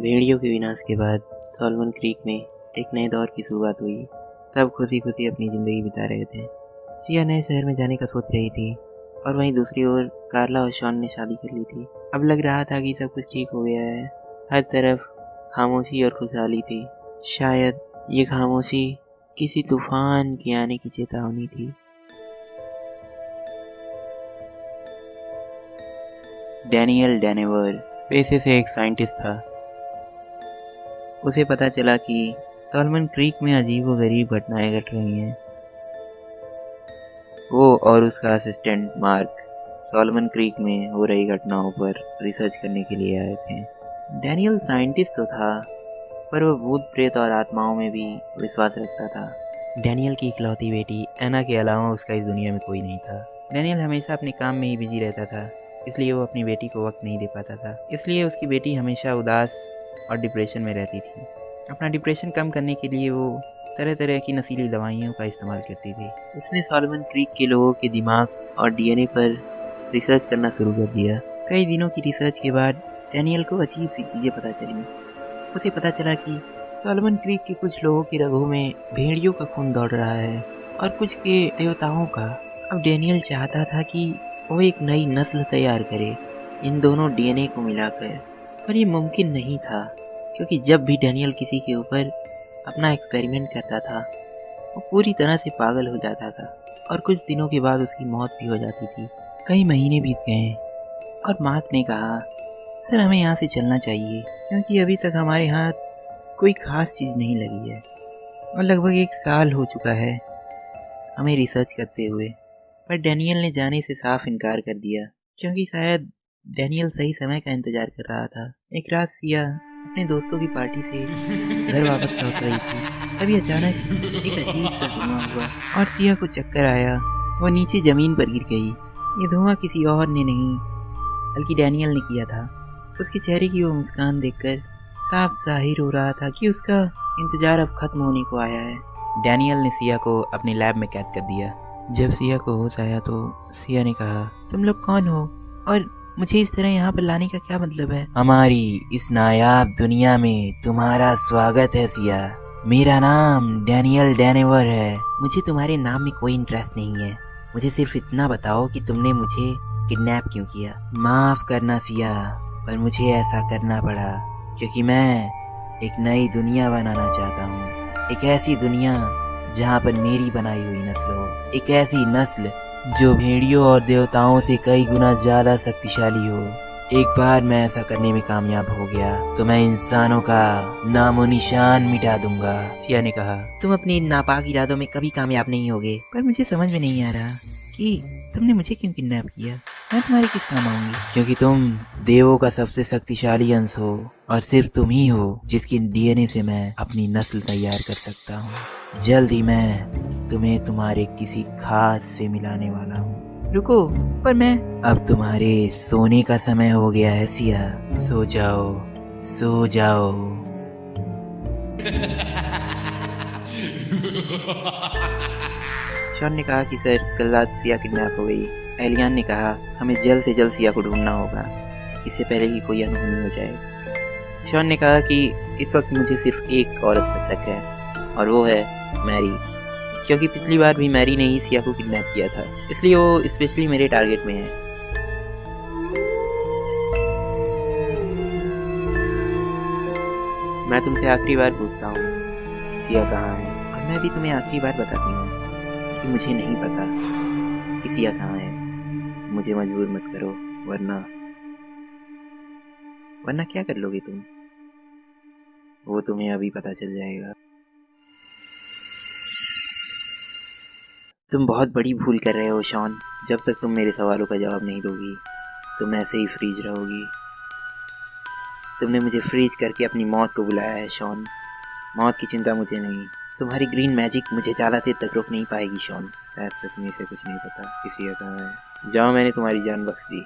भेड़ियों के विनाश के बाद सॉल्मन क्रीक में एक नए दौर की शुरुआत हुई। सब खुशी खुशी अपनी ज़िंदगी बिता रहे थे। सिया नए शहर में जाने का सोच रही थी और वहीं दूसरी ओर कार्ला और शॉन ने शादी कर ली थी। अब लग रहा था कि सब कुछ ठीक हो गया है। हर तरफ खामोशी और खुशहाली थी। शायद ये खामोशी किसी तूफान के आने की चेतावनी थी। डैनियल डेनेवर पेशे से एक साइंटिस्ट था। उसे पता चला कि सॉल्मन क्रीक में अजीबोगरीब घटनाएं घट रही हैं। वो और उसका असिस्टेंट मार्क सॉल्मन क्रीक में हो रही घटनाओं पर रिसर्च करने के लिए आए थे। डैनियल साइंटिस्ट तो था, पर वो भूत प्रेत और आत्माओं में भी विश्वास रखता था। डैनियल की इकलौती बेटी एना के अलावा उसका इस दुनिया में कोई नहीं था। डैनियल हमेशा अपने काम में ही बिजी रहता था, इसलिए वो अपनी बेटी को वक्त नहीं दे पाता था। इसलिए उसकी बेटी हमेशा उदास और डिप्रेशन में रहती थी। अपना डिप्रेशन कम करने के लिए वो तरह तरह की नशीली दवाइयों का इस्तेमाल करती थी। उसने सॉल्मन क्रीक के लोगों के दिमाग और डीएनए पर रिसर्च करना शुरू कर दिया। कई दिनों की रिसर्च के बाद डैनियल को अजीब सी चीज़ें पता चली। उसे पता चला कि सॉल्मन क्रीक के कुछ लोगों की रगों में भेड़ियों का खून दौड़ रहा है और कुछ के देवताओं का। अब डैनियल चाहता था कि वो एक नई नस्ल तैयार करे इन दोनों डीएनए को मिलाकर, पर ये मुमकिन नहीं था, क्योंकि जब भी डैनियल किसी के ऊपर अपना एक्सपेरिमेंट करता था वो पूरी तरह से पागल हो जाता था और कुछ दिनों के बाद उसकी मौत भी हो जाती थी। कई महीने बीत गए और मार्क ने कहा, सर हमें यहाँ से चलना चाहिए, क्योंकि अभी तक हमारे हाथ कोई खास चीज़ नहीं लगी है और लगभग 1 साल हो चुका है हमें रिसर्च करते हुए। पर डैनियल ने जाने से साफ इनकार कर दिया, क्योंकि शायद डैनियल सही समय का इंतजार कर रहा था। एक रात सिया अपने दोस्तों की पार्टी से घर वापस लौट रही थी। तभी अचानक एक अजीब सा धुआं हुआ और सिया को चक्कर आया। वो नीचे जमीन पर गिर गई। ये धुआं किसी और ने नहीं बल्कि डैनियल ने किया था। उसके चेहरे की वो मुस्कान देखकर साफ जाहिर हो रहा था कि उसका इंतजार अब खत्म होने को आया है। डैनियल ने सिया को अपने लैब में कैद कर दिया। जब सिया को होश आया तो सिया ने कहा, तुम लोग कौन हो और मुझे इस तरह यहाँ पर लाने का क्या मतलब है? हमारी इस नायाब दुनिया में तुम्हारा स्वागत है सिया। मेरा नाम डैनियल डेनेवर है। मुझे तुम्हारे नाम में कोई इंटरेस्ट नहीं है। मुझे सिर्फ इतना बताओ कि तुमने मुझे किडनैप क्यों किया? माफ करना सिया, पर मुझे ऐसा करना पड़ा क्योंकि मैं एक नई दुनिया बनाना चाहता हूँ। एक ऐसी दुनिया जहाँ पर मेरी बनाई हुई नस्ल हो। एक ऐसी नस्ल जो भेड़ियों और देवताओं से कई गुना ज्यादा शक्तिशाली हो। एक बार मैं ऐसा करने में कामयाब हो गया तो मैं इंसानों का नामो निशान मिटा दूंगा। सिया ने कहा, तुम अपने नापाक इरादों में कभी कामयाब नहीं होगे। पर मुझे समझ में नहीं आ रहा कि तुमने मुझे क्यों किडनैप किया। मैं तुम्हारे किस काम आऊंगी? क्योंकि तुम देवों का सबसे शक्तिशाली अंश हो और सिर्फ तुम ही हो जिसकी डीएनए से मैं अपनी नस्ल तैयार कर सकता हूँ। जल्द ही मैं तुम्हें तुम्हारे किसी खास से मिलाने वाला हूँ। रुको, पर मैं... अब तुम्हारे सोने का समय हो गया है सिया। सो जाओ, सो जाओ। शॉन ने कहा कि सर कल रात सिया किडनैप हो गई। एलियान ने कहा, हमें जल्द से जल्द सिया को ढूंढना होगा, इससे पहले कि कोई अनहोनी हो जाए। शॉन ने कहा कि इस वक्त मुझे सिर्फ एक औरत पर शक है और वो है मैरी, क्योंकि पिछली बार भी मैरी ने ही सिया को किडनैप किया था, इसलिए वो स्पेशली मेरे टारगेट में है। मैं तुमसे आखिरी बार पूछता हूँ, सिया कहाँ है? और मैं भी तुम्हें आखिरी बार बताती हूँ कि मुझे नहीं पता कि सिया कहाँ है। मुझे मजबूर मत करो, वरना क्या कर लोगे तुम? वो तुम्हें अभी पता चल जाएगा। तुम बहुत बड़ी भूल कर रहे हो शॉन। जब तक तुम मेरे सवालों का जवाब नहीं दोगी तुम ऐसे ही फ्रीज रहोगी। तुमने मुझे फ्रीज करके अपनी मौत को बुलाया है शॉन। मौत की चिंता मुझे नहीं। तुम्हारी ग्रीन मैजिक मुझे ज़्यादा देर तक रोक नहीं पाएगी शॉन। शायद सच में से कुछ नहीं पता किसी का कहाँ है। जाओ, मैंने तुम्हारी जान बख्श दी।